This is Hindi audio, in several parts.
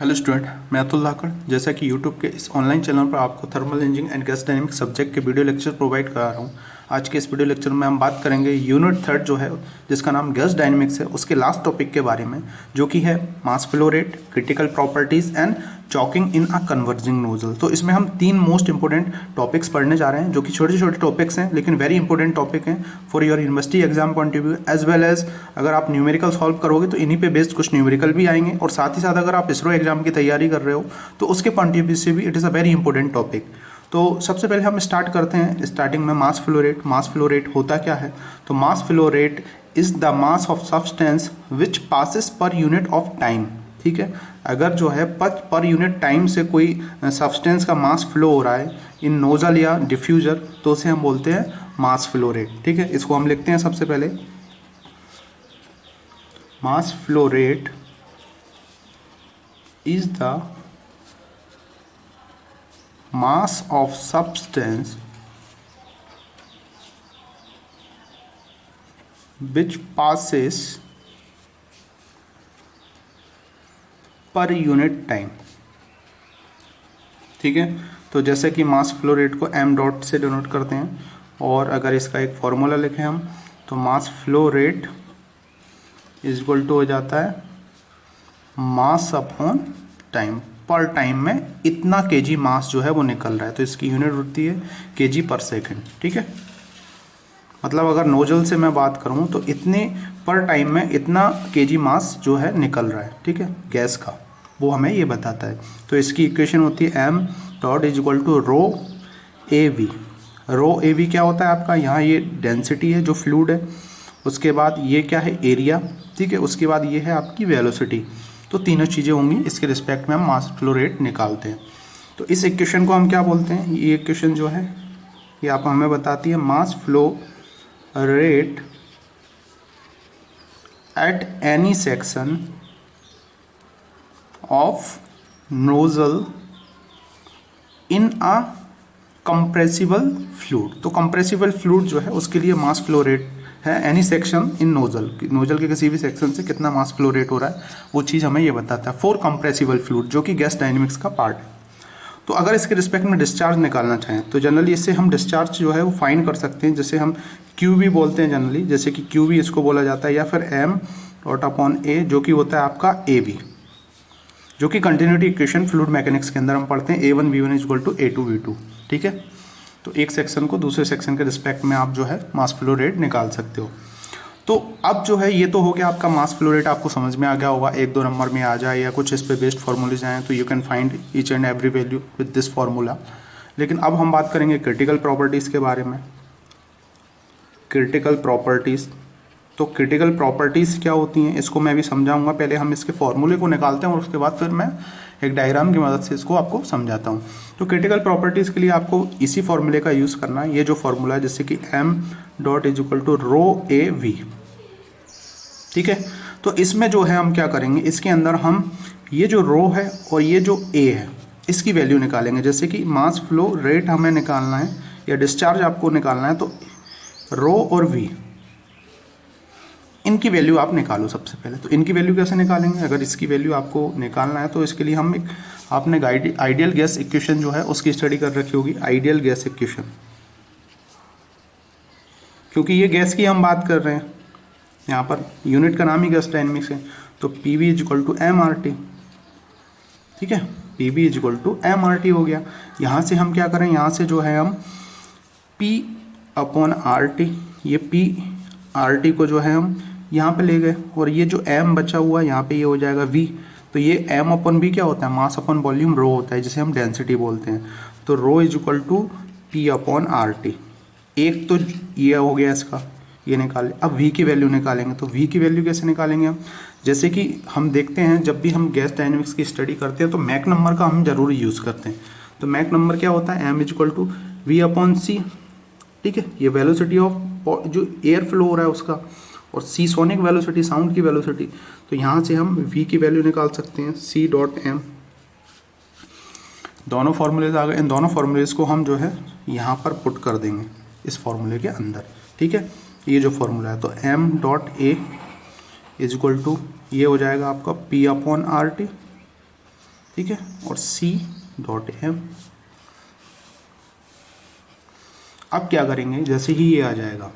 हेलो स्टूडेंट, मैं अतुल धाकड़। जैसा कि यूट्यूब के इस ऑनलाइन चैनल पर आपको thermal engineering and gas dynamic subject के वीडियो लेक्चर प्रोवाइड करा रहा हूँ। आज के इस वीडियो लेक्चर में हम बात करेंगे यूनिट थर्ड जो है, जिसका नाम गैस डायनेमिक्स है, उसके लास्ट टॉपिक के बारे में, जो कि है मास flow rate, critical properties and choking in a converging nozzle. तो इसमें हम तीन मोस्ट इंपॉर्टेंट टॉपिक्स पढ़ने जा रहे हैं, जो कि छोटे छोटे टॉपिक्स हैं लेकिन वेरी इंपॉर्टेंट टॉपिक हैं for your university exam point of view, as well as अगर आप न्यूमेरिकल सॉल्व करोगे तो इन्हीं पे बेस्ड कुछ न्यूमेरिकल भी आएंगे, और साथ ही साथ अगर आप इसरो एग्जाम की तैयारी कर रहे हो तो उसके पॉइंट ऑफ व्यू से भी it is a very important topic. तो सबसे पहले हम स्टार्ट करते हैं स्टार्टिंग में मास फ्लो रेट। मास फ्लो रेट होता क्या है? तो mass flow rate is the mass of substance which passes per unit of time. ठीक है, अगर जो है पर यूनिट टाइम से कोई सब्सटेंस का मास फ्लो हो रहा है इन नोजल या डिफ्यूजर, तो उसे हम बोलते हैं मास फ्लो रेट। ठीक है, इसको हम लिखते हैं सबसे पहले, मास flow rate is the mass of substance which passes per unit time। ठीक है, तो जैसे कि मास फ्लो रेट को m डॉट से डिनोट करते हैं, और अगर इसका एक फॉर्मूला लिखें हम, तो mass flow rate is equal to हो जाता है मास अपॉन टाइम। पर टाइम में इतना केजी मास जो है वो निकल रहा है, तो इसकी यूनिट होती है केजी पर सेकंड। ठीक है, मतलब अगर नोजल से मैं बात करूं तो इतने पर टाइम में इतना केजी मास जो है निकल रहा है। ठीक है, गैस का, वो हमें ये बताता है। तो इसकी इक्वेशन होती है m dot is equal to rho A V. Rho A V क्या होता है आपका? यहाँ ये डेंसिटी है जो फ्लूइड है, उसके बाद ये क्या है? एरिया। ठीक है, उसके बाद ये है आपकी वेलोसिटी। तो तीनों चीज़ें होंगी, इसके रिस्पेक्ट में हम मास फ्लो रेट निकालते हैं। तो इस इक्वेशन को हम क्या बोलते हैं? ये इक्वेशन जो है ये आप हमें बताती है मास flow rate at any section of nozzle in a compressible fluid. तो कंप्रेसिबल फ्लूइड जो है उसके लिए मास फ्लो रेट है any section in nozzle, nozzle के किसी भी सेक्शन से कितना मास फ्लो रेट हो रहा है, वो चीज़ हमें ये बताता है फॉर कंप्रेसिबल फ्लूइड, जो कि गैस डायनेमिक्स का पार्ट है। तो अगर इसके रिस्पेक्ट में डिस्चार्ज निकालना चाहें तो जनरली इससे हम डिस्चार्ज जो है वो फाइंड कर सकते हैं, जैसे हम क्यू भी बोलते हैं जनरली, जैसे कि क्यू भी इसको बोला जाता है, या फिर एम डॉट अपॉन ए, जो कि होता है आपका ए बी, जो कि कंटिन्यूटी इक्वेशन फ्लूइड मैकेनिक्स के अंदर हम पढ़ते हैं A1 V1 is equal to A2 V2। ठीक है, तो एक सेक्शन को दूसरे सेक्शन के रिस्पेक्ट में आप जो है मास फ्लो रेट निकाल सकते हो। तो अब जो है ये तो हो गया आपका मास फ्लो रेट, आपको समझ में आ गया होगा, एक दो नंबर में आ जाए या कुछ इस पे बेस्ड फार्मूलेज आए तो you can find each and every value with this formula. लेकिन अब हम बात करेंगे क्रिटिकल प्रॉपर्टीज़ के बारे में। क्रिटिकल प्रॉपर्टीज़, तो क्रिटिकल प्रॉपर्टीज़ क्या होती हैं इसको मैं भी समझाऊंगा। पहले हम इसके फॉर्मूले को निकालते हैं और उसके बाद फिर मैं एक डायग्राम की मदद से इसको आपको समझाता हूँ। तो क्रिटिकल प्रॉपर्टीज़ के लिए आपको इसी फॉर्मूले का यूज़ करना है, ये जो फॉर्मूला है, जैसे कि m dot is equal to rho A V. ठीक है, तो इसमें जो है हम क्या करेंगे, इसके अंदर हम ये जो रो है और ये जो ए है इसकी वैल्यू निकालेंगे। जैसे कि मास फ्लो रेट हमें निकालना है या डिस्चार्ज आपको निकालना है, तो रो और वी इनकी वैल्यू आप निकालो सबसे पहले। तो इनकी वैल्यू कैसे निकालेंगे? अगर इसकी वैल्यू आपको निकालना है तो इसके लिए हम एक, आपने आइडियल गैस इक्वेशन जो है उसकी स्टडी कर रखी होगी, आइडियल गैस इक्वेशन, क्योंकि ये गैस की हम बात कर रहे हैं, यहाँ पर यूनिट का नाम ही गैस डायनेमिक्स है। तो P V is equal to M R T. ठीक है, P V is equal to M R T हो गया। यहाँ से हम क्या करें, यहाँ से जो है हम पी अपॉन आर टी, ये पी आर टी को जो है हम यहाँ पे ले गए, और ये जो m बचा हुआ है यहाँ पे ये हो जाएगा v। तो ये m अपन v क्या होता है? मास अपन वॉल्यूम रो होता है, जिसे हम डेंसिटी बोलते हैं। तो rho is equal to p upon r t. एक तो ये हो गया इसका, ये निकाले। अब v की वैल्यू निकालेंगे, तो v की वैल्यू कैसे निकालेंगे हम? जैसे कि हम देखते हैं जब भी हम गैस डायनेमिक्स की स्टडी करते हैं तो मैक नंबर का हम जरूर यूज़ करते हैं। तो मैक नंबर क्या होता है? m is equal to v upon c. ठीक है, ये वेलोसिटी ऑफ जो एयर फ्लो हो रहा है उसका, और सी सोनिक वेलोसिटी, साउंड की वेलोसिटी। तो यहाँ से हम v की वैल्यू निकाल सकते हैं, c डॉट m। दोनों फार्मूलेज आ गए, इन दोनों फार्मूलेज को हम जो है यहाँ पर पुट कर देंगे इस फार्मूले के अंदर। ठीक है, ये जो फार्मूला है, तो m dot a is equal to ये हो जाएगा आपका p अपॉन आर टी। ठीक है, और सी डॉट एम। अब क्या करेंगे, जैसे ही ये आ जाएगा,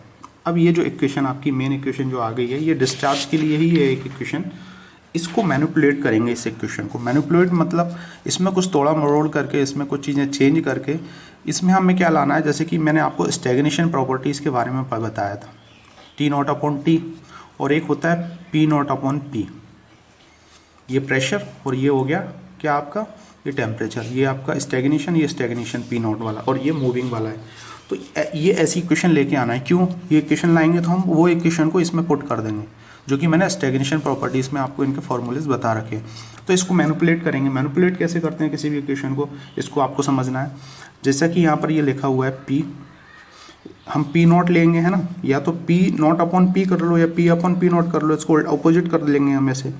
अब ये जो इक्वेशन आपकी मेन इक्वेशन जो आ गई है, ये डिस्चार्ज के लिए ही है एक इक्वेशन, इसको मैनिपुलेट करेंगे। इस इक्वेशन को मैनिपुलेट मतलब इसमें कुछ तोड़ा मरोड़ करके, इसमें कुछ चीज़ें चेंज करके, इसमें हमें क्या लाना है, जैसे कि मैंने आपको स्टैग्नेशन प्रॉपर्टीज़ के बारे में बताया था, टी नॉट अपॉन टी, और एक होता है पी नॉट अपॉन पी, ये प्रेशर, और ये हो गया क्या आपका, ये टेम्परेचर, ये आपका स्टैग्नेशन, ये स्टैग्नेशन पी नॉट वाला, और ये मूविंग वाला है। तो ये ऐसी इक्वेशन लेके आना है। क्यों ये इक्वेशन लाएंगे, तो हम वो इक्वेशन को इसमें पुट कर देंगे, जो कि मैंने स्टैग्नेशन प्रॉपर्टीज़ में आपको इनके फॉर्मूलेज बता रखे हैं। तो इसको मैनिपुलेट करेंगे। मैनिपुलेट कैसे करते हैं किसी भी इक्वेशन को, इसको आपको समझना है। जैसा कि यहाँ पर ये लिखा हुआ है पी, हम पी नॉट लेंगे, है ना, या तो पी नॉट अपॉन पी कर लो या पी अपॉन पी नॉट कर लो, इसको अपोजिट कर लेंगे हम ऐसे,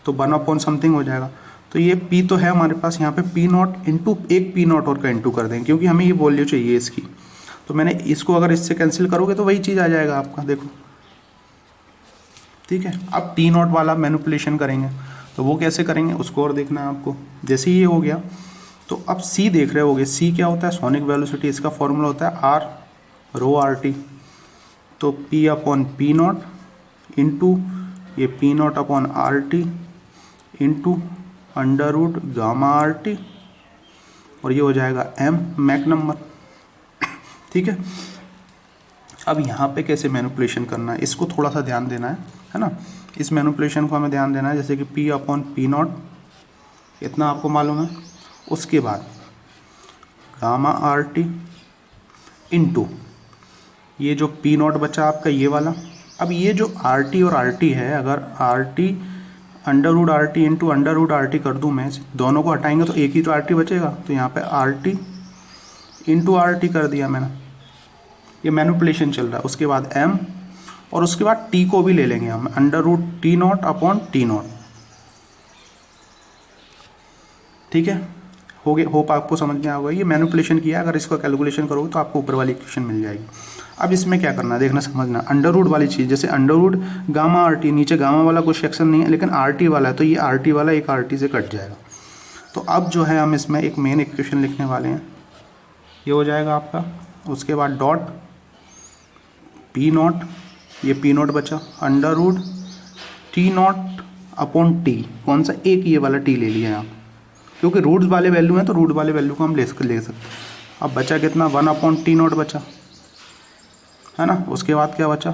तो 1 अपॉन समथिंग हो जाएगा। तो ये पी तो है हमारे पास, यहाँ पे पी नॉट इंटू एक पी नॉट और का इंटू कर देंगे, क्योंकि हमें ये वैल्यू चाहिए इसकी। तो मैंने इसको अगर इससे कैंसिल करोगे तो वही चीज़ आ जाएगा आपका, देखो, ठीक है। अब टी नॉट वाला मैनिपुलेशन करेंगे, तो वो कैसे करेंगे उसको और देखना है आपको। जैसे ही ये हो गया, तो अब सी देख रहे होगे, सी क्या होता है, सोनिक वेलोसिटी, इसका फॉर्मूला होता है आर रो आर टी। तो p upon P naught into ये P not upon r T into under root gamma R T, और ये हो जाएगा एम मैक नंबर, ठीक है। अब यहाँ पे कैसे मैनिपुलेशन करना है, इसको थोड़ा सा ध्यान देना है ना। इस मैनिपुलेशन को हमें ध्यान देना है, जैसे कि पी अपॉन पी नॉट इतना आपको मालूम है, उसके बाद गामा आर टी इंटू ये जो पी नॉट बचा आपका ये वाला। अब ये जो आर टी और आर टी है, अगर R T under root R T into under root R T कर दूँ मैं, दोनों को हटाएंगे तो एक ही तो आर टी बचेगा, तो यहाँ पे R T into are T कर दिया मैंने, ये मैनिपुलेशन चल रहा है। उसके बाद एम, और उसके बाद टी को भी ले लेंगे हम, under root T not upon T not, ठीक है। हो गया, होप आपको समझ में आ गया। ये मैनिपुलेशन किया, अगर इसका कैलकुलेशन करोगे तो आपको ऊपर वाली इक्वेशन मिल जाएगी। अब इसमें क्या करना है, देखना समझना, अंडर रूट वाली चीज़, जैसे under root gamma are T, नीचे गामा वाला कोई सेक्शन नहीं है, लेकिन आर टी वाला है, तो ये आर टी वाला एक आर टी से कट जाएगा। तो अब जो है हम इसमें एक मेन इक्वेशन लिखने वाले हैं, ये हो जाएगा आपका। उसके बाद डॉट पी नॉट, ये पी नॉट बचा, under root T not upon T, कौन सा, एक ये वाला टी ले लिया आप, क्योंकि रूट्स वाले वैल्यू हैं तो रूट वाले वैल्यू को हम ले सकते हैं। अब बचा कितना, 1 अपॉन टी नॉट बचा, है ना। उसके बाद क्या बचा,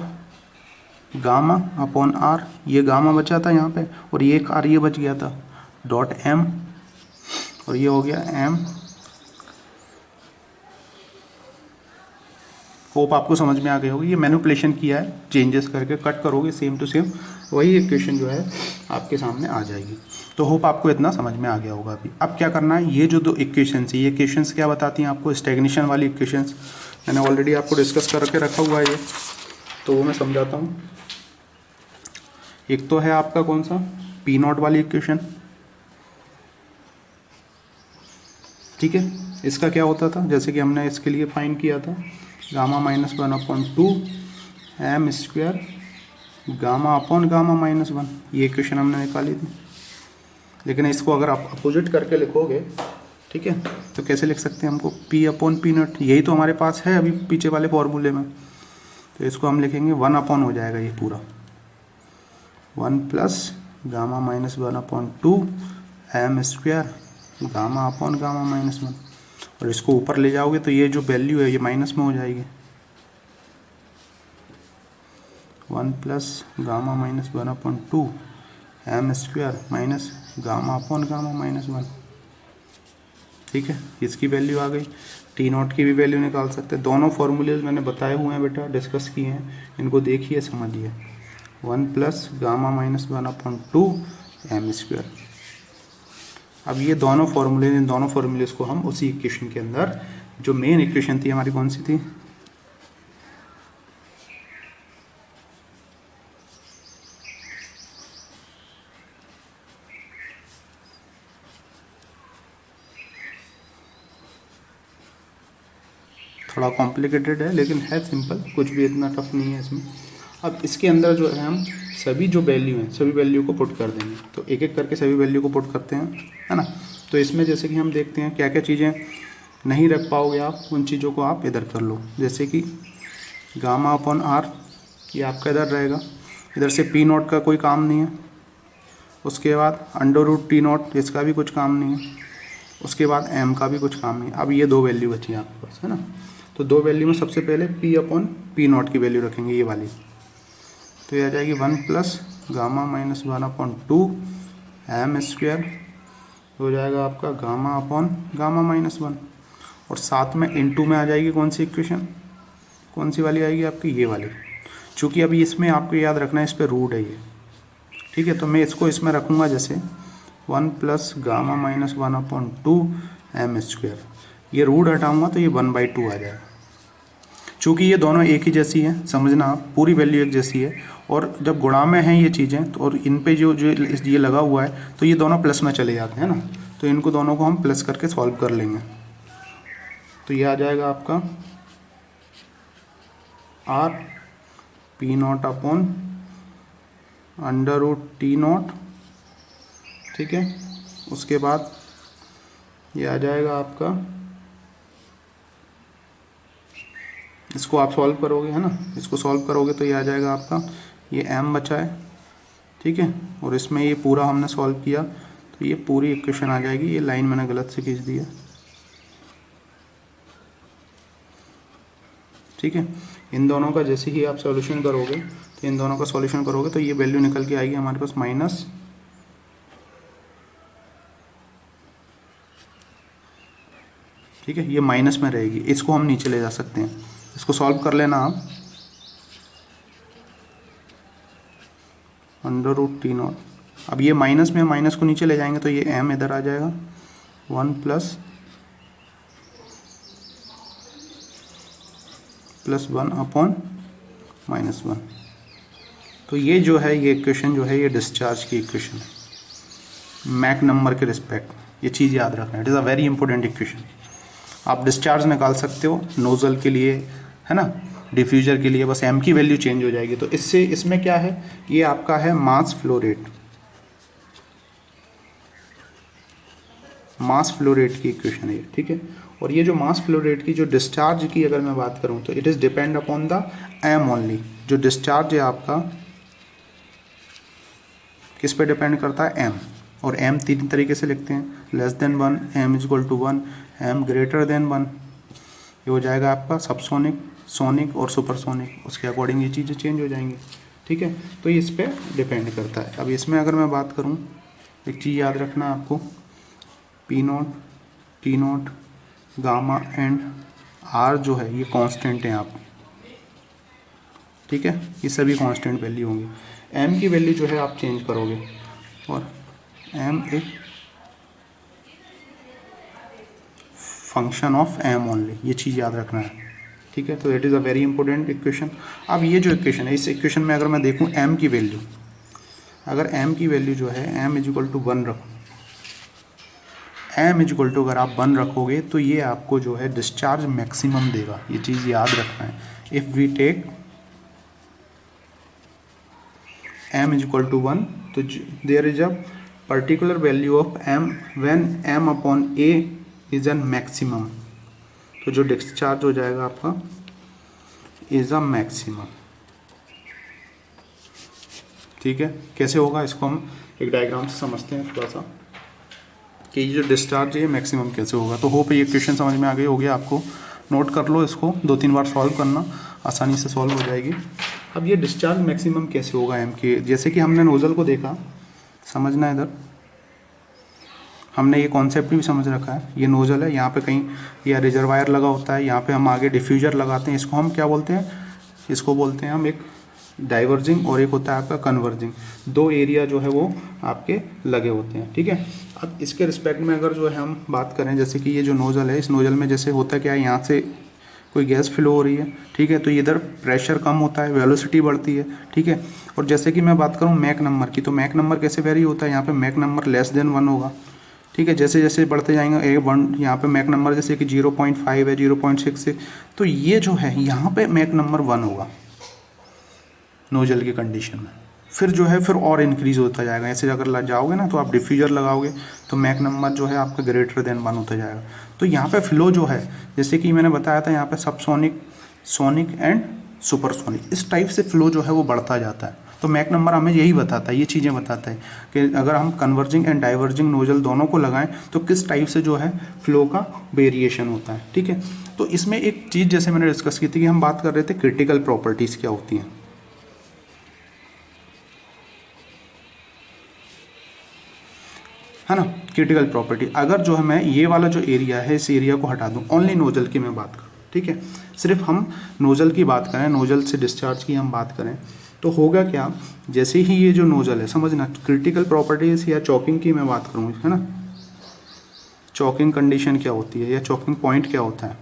गामा अपॉन आर, ये गामा बचा था यहाँ पे, और ये एक आर ये बच गया था, डॉट एम, और ये हो गया एम। होप आपको समझ में आ गई होगी। ये मैनिपुलेशन किया है, चेंजेस करके कट करोगे सेम टू सेम, वही इक्वेशन जो है आपके सामने आ जाएगी। तो होप आपको इतना समझ में आ गया होगा अभी। अब क्या करना है, ये जो दो इक्वेशंस है, ये इक्वेशंस क्या बताती हैं आपको, स्टैग्नेशन वाली इक्वेशंस मैंने ऑलरेडी आपको डिस्कस करके रखा हुआ है ये, तो वो मैं समझाता हूँ। एक तो है आपका कौन सा, पी नॉट वाली इक्वेशन, ठीक है। इसका क्या होता था, जैसे कि हमने इसके लिए फाइंड किया था, gamma minus 1 upon 2 M square gamma upon gamma minus 1, ये इक्वेशन हमने निकाली थी। लेकिन इसको अगर आप अपोजिट करके लिखोगे, ठीक है, तो कैसे लिख सकते हैं हमको, पी अपॉन पी नॉट, यही तो हमारे पास है अभी पीछे वाले फॉर्मूले में। तो इसको हम लिखेंगे 1 अपॉन हो जाएगा ये पूरा, 1 plus gamma minus 1 upon 2 M square gamma upon gamma minus 1, और इसको ऊपर ले जाओगे तो ये जो वैल्यू है ये माइनस में हो जाएगी, 1 plus gamma minus 1 upon 2 M square minus gamma upon gamma minus 1, ठीक है। इसकी वैल्यू आ गई। टी नॉट की भी वैल्यू निकाल सकते हैं। दोनों फॉर्मूलेज मैंने बताए हुए हैं बेटा, डिस्कस किए हैं, इनको देखिए समझिए। 1 plus gamma minus 1 upon 2 M square. अब ये दोनों फॉर्मूले, इन दोनों फॉर्मूलेज को हम उसी इक्वेशन के अंदर, जो मेन इक्वेशन थी हमारी कौन सी थी, थोड़ा कॉम्प्लिकेटेड है लेकिन है सिंपल, कुछ भी इतना टफ नहीं है इसमें। अब इसके अंदर जो है हम सभी जो वैल्यू हैं, सभी वैल्यू को पुट कर देंगे। तो एक एक करके सभी वैल्यू को पुट करते हैं, है ना। तो इसमें जैसे कि हम देखते हैं क्या क्या चीज़ें नहीं रख पाओगे आप, उन चीज़ों को आप इधर कर लो। जैसे कि गामा अपॉन आर, ये आपका इधर रहेगा, इधर से पी नॉट का कोई काम नहीं है। उसके बाद अंडर रूट टी नॉट, इसका भी कुछ काम नहीं है। उसके बाद एम का भी कुछ काम नहीं है। अब ये दो वैल्यू बची है आपके पास, है ना। तो दो वैल्यू में सबसे पहले पी अपॉन पी नॉट की वैल्यू रखेंगे, ये वाली। तो ये आ जाएगी 1 plus gamma minus 1 upon 2 M square, हो जाएगा आपका गामा अपॉन गामा माइनस 1। और साथ में इनटू में आ जाएगी कौन सी इक्वेशन, कौन सी वाली आएगी आपकी, ये वाली। चूँकि अभी इसमें आपको याद रखना है इस पर रूट है ये, ठीक है। तो मैं इसको इसमें रखूँगा जैसे 1 plus gamma minus 1 upon 2 M square. ये रूट हटाऊँगा तो ये 1/2 आ जाएगा। चूँकि ये दोनों एक ही जैसी हैं, समझना आप, पूरी वैल्यू एक जैसी है। और जब गुणा में हैं ये चीज़ें तो, और इन पे जो जो ये लगा हुआ है, तो ये दोनों प्लस में चले जाते हैं ना। तो इनको दोनों को हम प्लस करके सॉल्व कर लेंगे। तो ये आ जाएगा आपका R P not upon under root T not, ठीक है। उसके बाद ये आ जाएगा आपका, इसको आप सॉल्व करोगे, है ना, इसको सॉल्व करोगे तो ये आ जाएगा आपका, ये m बचा है, ठीक है। और इसमें ये पूरा हमने सॉल्व किया तो ये पूरी इक्वेशन आ जाएगी। ये लाइन मैंने गलत से खींच दी है, ठीक है। इन दोनों का जैसे ही आप सॉल्यूशन करोगे, तो इन दोनों का सॉल्यूशन करोगे तो ये वैल्यू निकल के आएगी हमारे पास माइनस, ठीक है। ये माइनस में रहेगी, इसको हम नीचे ले जा सकते हैं। इसको सॉल्व कर लेना आप, अंडर रूट टी नॉट। अब ये माइनस में माइनस को नीचे ले जाएंगे तो ये m इधर आ जाएगा, 1 प्लस 1 अपॉन माइनस 1। तो ये जो है, ये इक्वेशन जो है, ये डिस्चार्ज की इक्वेशन है मैक नंबर के रिस्पेक्ट। ये चीज़ याद रखना, it is a very important equation. आप डिस्चार्ज निकाल सकते हो नोज़ल के लिए, है ना, डिफ्यूजर के लिए, बस m की वैल्यू चेंज हो जाएगी। तो इससे इसमें क्या है, ये आपका है मास फ्लो रेट, मास फ्लो रेट की इक्वेशन है, ठीक है। और ये जो मास फ्लो रेट की जो डिस्चार्ज की अगर मैं बात करूं तो it is depend upon the m only. जो डिस्चार्ज है आपका किस पे डिपेंड करता है, m। और m तीन तरीके से लिखते हैं, less than 1, m is equal to 1, m greater than 1। ये हो जाएगा आपका सबसोनिक, सोनिक और सुपरसोनिक, उसके अकॉर्डिंग ये चीज़ें चेंज हो जाएंगी, ठीक है। तो ये इस पर डिपेंड करता है। अब इसमें अगर मैं बात करूँ, एक चीज़ याद रखना आपको, P not, T not, gamma and R जो है ये कांस्टेंट हैं आपके, ठीक है। ये सभी कांस्टेंट वैल्यू होंगी। एम की वैल्यू जो है आप चेंज करोगे, और एम एक फंक्शन ऑफ एम ओनली, ये चीज़ याद रखना है, ठीक है। तो it is a very important equation. अब ये जो इक्वेशन है, इस इक्वेशन में अगर मैं देखूँ एम की वैल्यू, अगर एम की वैल्यू जो है एम इज इक्वल टू 1 रखो, एम इज इक्वल टू अगर आप 1 रखोगे तो ये आपको जो है डिस्चार्ज मैक्सिमम देगा। ये चीज़ याद रखना है। If we take M is equal to 1, तो there is a particular value of M when M upon A is an maximum. तो जो डिस्चार्ज हो जाएगा आपका इज अ मैक्सिमम, ठीक है। कैसे होगा इसको हम एक डायग्राम से समझते हैं थोड़ा सा, कि ये जो डिस्चार्ज है मैक्सिमम कैसे होगा। तो होप ये क्वेश्चन समझ में आ गई होगी आपको। नोट कर लो इसको, 2-3 बार सॉल्व करना, आसानी से सॉल्व हो जाएगी। अब ये डिस्चार्ज मैक्सिमम कैसे होगा एम के, जैसे कि हमने नोज़ल को देखा, समझना इधर हमने ये कॉन्सेप्ट भी समझ रखा है। ये नोज़ल है, यहाँ पे कहीं या रिजर्वायर लगा होता है, यहाँ पे हम आगे डिफ्यूजर लगाते हैं। इसको हम क्या बोलते हैं, इसको बोलते हैं हम एक डाइवर्जिंग और एक होता है आपका कन्वर्जिंग। दो एरिया जो है वो आपके लगे होते हैं, ठीक है। अब इसके रिस्पेक्ट में अगर जो है हम बात करें, जैसे कि ये जो नोज़ल है, इस नोज़ल में जैसे होता क्या है, यहाँ से कोई गैस फ्लो हो रही है, ठीक है। तो इधर प्रेशर कम होता है, वेलोसिटी बढ़ती है, ठीक है। और जैसे कि मैं बात करूँ मैक नंबर की, तो मैक नंबर कैसे वेरी होता है, यहाँ पे मैक नंबर लेस देन 1 होगा, ठीक है। जैसे जैसे बढ़ते जाएंगे A1, यहाँ पे मैक नंबर जैसे कि 0.5 है, 0.6 है, तो ये जो है यहाँ पे मैक नंबर 1 होगा नोजल की कंडीशन में। फिर जो है फिर और इंक्रीज़ होता जाएगा। ऐसे अगर जाओगे ना तो आप डिफ्यूजर लगाओगे तो मैक नंबर जो है आपका ग्रेटर देन 1 होता जाएगा। तो यहाँ पे फ्लो जो है जैसे कि मैंने बताया था यहाँ पे सबसोनिक, सोनिक एंड सुपरसोनिक, इस टाइप से फ्लो जो है वो बढ़ता जाता है। तो मैक नंबर हमें यही बताता है, ये चीज़ें बताता है कि अगर हम कन्वर्जिंग एंड डाइवर्जिंग नोजल दोनों को लगाएं तो किस टाइप से जो है फ्लो का वेरिएशन होता है। ठीक है, तो इसमें एक चीज़ जैसे मैंने डिस्कस की थी कि हम बात कर रहे थे क्रिटिकल प्रॉपर्टीज़ क्या होती हैं, है ना। क्रिटिकल प्रॉपर्टी, अगर जो है मैं ये वाला जो एरिया है इस एरिया को हटा दूं, ओनली नोजल की मैं बात करूं, ठीक है, सिर्फ हम नोजल की बात करें, नोजल से डिस्चार्ज की हम बात करें, तो होगा क्या, जैसे ही ये जो नोजल है, समझना क्रिटिकल प्रॉपर्टीज या चॉकिंग की मैं बात करूँ, है ना, चॉकिंग कंडीशन क्या होती है या चॉकिंग पॉइंट क्या होता है,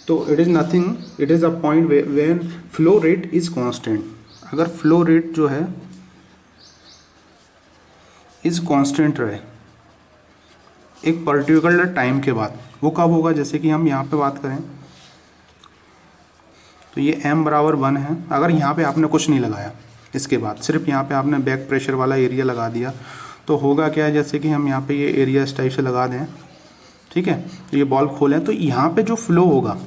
तो it is nothing, it is a point when flow rate is constant. अगर फ्लो रेट जो है इज कांस्टेंट रहे एक पर्टिकुलर टाइम के बाद, वो कब होगा, जैसे कि हम यहाँ पे बात करें तो ये m बराबर 1 है। अगर यहाँ पे आपने कुछ नहीं लगाया, इसके बाद सिर्फ यहाँ पे आपने बैक प्रेशर वाला एरिया लगा दिया, तो होगा क्या, जैसे कि हम यहाँ पे ये एरिया इस टाइप से लगा दें, ठीक है, तो ये बॉल खोलें तो यहाँ पे जो फ्लो होगा,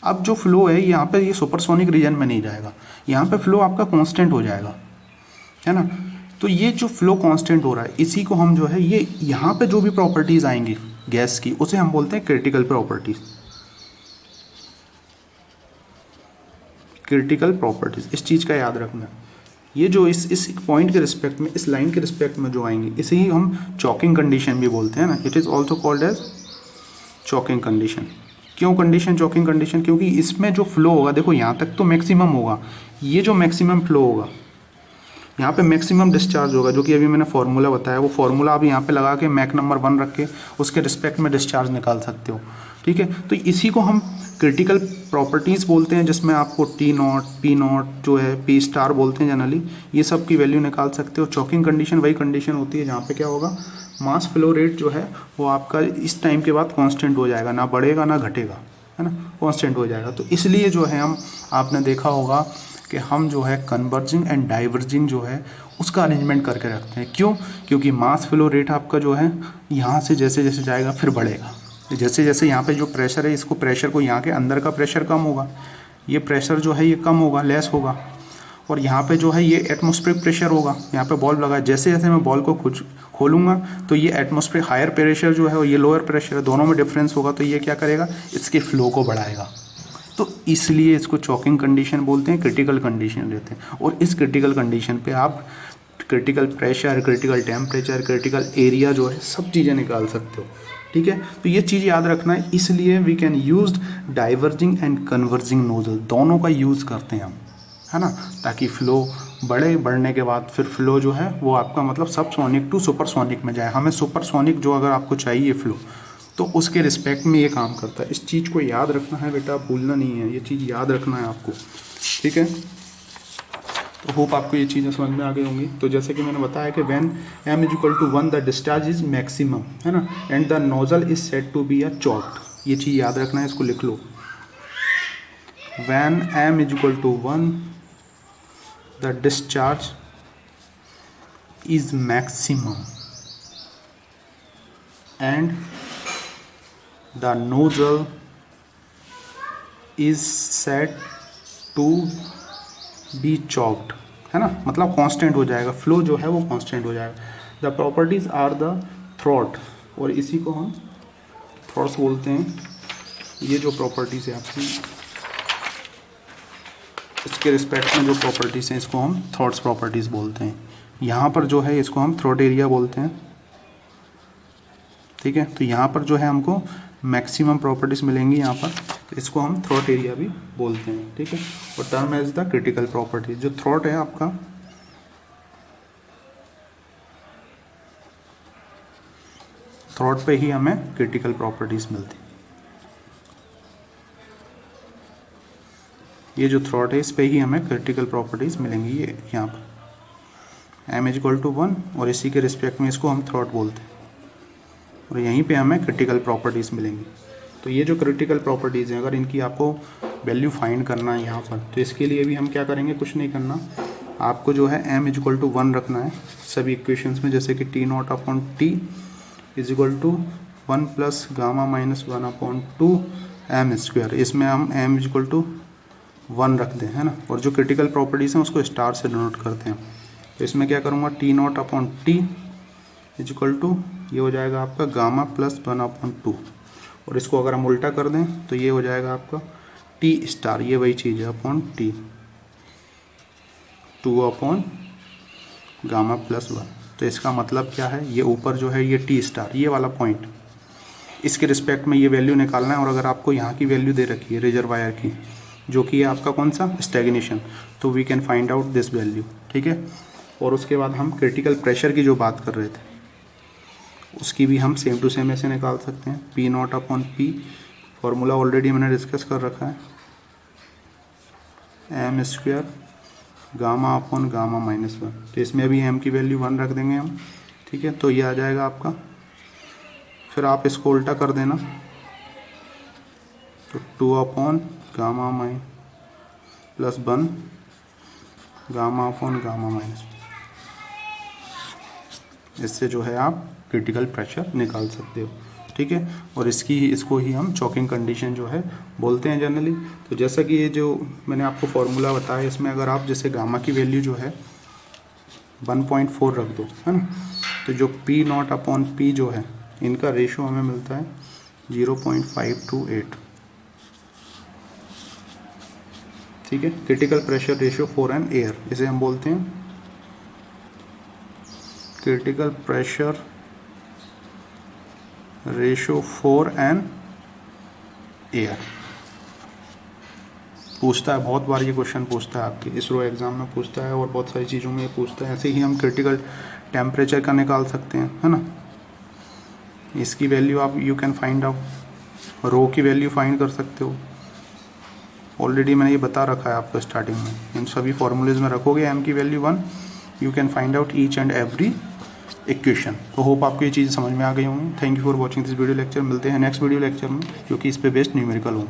अब जो फ्लो है यहाँ पे ये सुपरसोनिक रीजन में नहीं जाएगा, यहाँ पे फ्लो आपका कांस्टेंट हो जाएगा, है ना। तो ये जो फ्लो कांस्टेंट हो रहा है इसी को हम जो है ये यहाँ पे जो भी प्रॉपर्टीज़ आएंगी गैस की उसे हम बोलते हैं क्रिटिकल प्रॉपर्टीज़। क्रिटिकल प्रॉपर्टीज़, इस चीज़ का याद रखना, ये जो इस पॉइंट के रिस्पेक्ट में, इस लाइन के रिस्पेक्ट में जो आएंगी इसे ही हम चॉकिंग कंडीशन भी बोलते हैं ना। It is also called as choking condition. क्यों कंडीशन चॉकिंग कंडीशन, क्योंकि इसमें जो फ्लो होगा, देखो यहाँ तक तो मैक्सिमम होगा, ये जो मैक्सिमम फ्लो होगा यहाँ पे मैक्सिमम डिस्चार्ज होगा, जो कि अभी मैंने फार्मूला बताया, वो फार्मूला आप यहाँ पे लगा के मैक नंबर 1 रख के उसके रिस्पेक्ट में डिस्चार्ज निकाल सकते हो, ठीक है। तो इसी को हम क्रिटिकल प्रॉपर्टीज़ बोलते हैं, जिसमें आपको T0, P0 जो है P* बोलते हैं जनरली, ये सब की वैल्यू निकाल सकते हो। चॉकिंग कंडीशन वही कंडीशन होती है जहाँ पे क्या होगा, मास फ्लो रेट जो है वो आपका इस टाइम के बाद कांस्टेंट हो जाएगा, ना बढ़ेगा ना घटेगा, है ना, कांस्टेंट हो जाएगा। तो इसलिए जो है हम, आपने देखा होगा कि हम जो है कन्वर्जिंग एंड डाइवर्जिंग जो है उसका अरेंजमेंट करके रखते हैं। क्यों, क्योंकि मास फ्लो रेट आपका जो है यहाँ से जैसे जैसे जाएगा फिर बढ़ेगा, जैसे जैसे यहाँ पे जो प्रेशर है, इसको प्रेशर को, यहाँ के अंदर का प्रेशर कम होगा, ये प्रेशर जो है ये कम होगा, लेस होगा, और यहाँ पे जो है ये एटमॉस्फेरिक प्रेशर होगा, यहाँ पे बॉल लगा, जैसे जैसे मैं बॉल को खोलूँगा तो ये एटमॉस्फेरिक हायर प्रेशर जो है और ये लोअर प्रेशर है, दोनों में डिफरेंस होगा, तो ये क्या करेगा, इसके फ्लो को बढ़ाएगा। तो इसलिए इसको चॉकिंग कंडीशन बोलते हैं, क्रिटिकल कंडीशन रहते हैं। और इस क्रिटिकल कंडीशन पे आप critical pressure, critical temperature, critical area जो है सब चीज़ें निकाल सकते हो, ठीक है। तो ये चीज़ याद रखना है, इसलिए we can use diverging and converging nozzle, दोनों का यूज़ करते हैं हम, है ना, ताकि फ्लो बढ़ने के बाद फिर फ्लो जो है वो आपका मतलब सब सोनिक टू सुपरसोनिक में जाए। हमें सुपरसोनिक जो अगर आपको चाहिए फ्लो, तो उसके रिस्पेक्ट में ये काम करता है। इस चीज़ को याद रखना है बेटा, भूलना नहीं है, ये चीज़ याद रखना है आपको, ठीक है। तो होप आपको ये चीज़ें समझ में आ गई होंगी। तो जैसे कि मैंने बताया कि when m = 1 the discharge is maximum, है ना, and the nozzle is said to be a choked. ये चीज़ याद रखना है, इसको लिख लो, when m = 1 the discharge is maximum and the nozzle is said to be choked, है ना, मतलब कांस्टेंट हो जाएगा, फ्लो जो है वो कांस्टेंट हो जाएगा। The properties are the throat, और इसी को हम थ्रॉट्स बोलते हैं। ये जो प्रॉपर्टीज है आपकी, इसके रिस्पेक्ट में जो प्रॉपर्टीज हैं इसको हम थ्रॉट्स प्रॉपर्टीज बोलते हैं। यहाँ पर जो है इसको हम थ्रॉट एरिया बोलते हैं, ठीक है। तो यहाँ पर जो है हमको मैक्सिमम प्रॉपर्टीज मिलेंगी यहाँ पर, तो इसको हम थ्रॉट एरिया भी बोलते हैं, ठीक है। और term as the critical properties, जो थ्रॉट है आपका, थ्रॉट पे ही हमें क्रिटिकल प्रॉपर्टीज मिलती। ये जो थ्रॉट है इस पे ही हमें क्रिटिकल प्रॉपर्टीज मिलेंगी, ये यहाँ पर m = 1, और इसी के रिस्पेक्ट में इसको हम थ्रॉट बोलते हैं, और यहीं पे हमें क्रिटिकल प्रॉपर्टीज़ मिलेंगी। तो ये जो क्रिटिकल प्रॉपर्टीज़ हैं, अगर इनकी आपको वैल्यू फाइंड करना है यहाँ पर, तो इसके लिए भी हम क्या करेंगे, कुछ नहीं करना, आपको जो है m इज इक्वल टू 1 रखना है सभी इक्वेशंस में, जैसे कि T not upon T is equal to 1 plus gamma minus 1 upon 2 M square. इसमें हम m इज इक्वल टू 1 रखते हैं, है ना, और जो क्रिटिकल प्रॉपर्टीज़ हैं उसको स्टार से डिनोट करते हैं। तो इसमें क्या करूँगा, T not upon T is equal to ये हो जाएगा आपका गामा प्लस 1 अपॉन 2, और इसको अगर हम उल्टा कर दें तो ये हो जाएगा आपका टी स्टार, ये वही चीज़ है, upon T 2 upon gamma plus 1। तो इसका मतलब क्या है, ये ऊपर जो है ये टी स्टार, ये वाला पॉइंट, इसके रिस्पेक्ट में ये वैल्यू निकालना है। और अगर आपको यहाँ की वैल्यू दे रखी है रिजर्वायर की, जो कि है आपका कौन सा, स्टैग्नेशन, तो we can find out this value, ठीक है। और उसके बाद हम क्रिटिकल प्रेशर की जो बात कर रहे थे उसकी भी हम सेम टू सेम ऐसे निकाल सकते हैं, P not upon P, formula already मैंने डिस्कस कर रखा है, M square gamma upon gamma minus 1। तो इसमें भी m की वैल्यू 1 रख देंगे हम, ठीक है। तो ये आ जाएगा आपका, फिर आप इसको उल्टा कर देना, तो 2 upon gamma mine plus 1 gamma upon gamma minus 1। इससे जो है आप क्रिटिकल प्रेशर निकाल सकते हो, ठीक है। और इसको ही हम चॉकिंग कंडीशन जो है बोलते हैं जनरली। तो जैसा कि ये जो मैंने आपको फॉर्मूला बताया, इसमें अगर आप जैसे गामा की वैल्यू जो है 1.4 रख दो, है ना, तो जो पी नॉट अपॉन पी जो है इनका रेशो हमें मिलता है 0.528, ठीक है। Critical pressure ratio for an air, इसे हम बोलते हैं critical pressure ratio for an air. पूछता है बहुत बार, ये क्वेश्चन पूछता है आपके इसरो एग्जाम में पूछता है, और बहुत सारी चीज़ों में ये पूछता है। ऐसे ही हम क्रिटिकल टेम्परेचर का निकाल सकते हैं, है ना। इसकी वैल्यू आप यू कैन फाइंड आउट, रो की वैल्यू फाइंड कर सकते हो, ऑलरेडी मैंने ये बता रखा है आपको स्टार्टिंग में। इन सभी फॉर्मूलेज में रखोगे m की value 1, you can find out each and every equation. तो होप आपको ये चीज़ समझ में आ गई होंगी। Thank you for watching this video lecture. मिलते हैं नेक्स्ट वीडियो लेक्चर में, क्योंकि इस पे बेस्ड न्यूमेरिकल हूँ।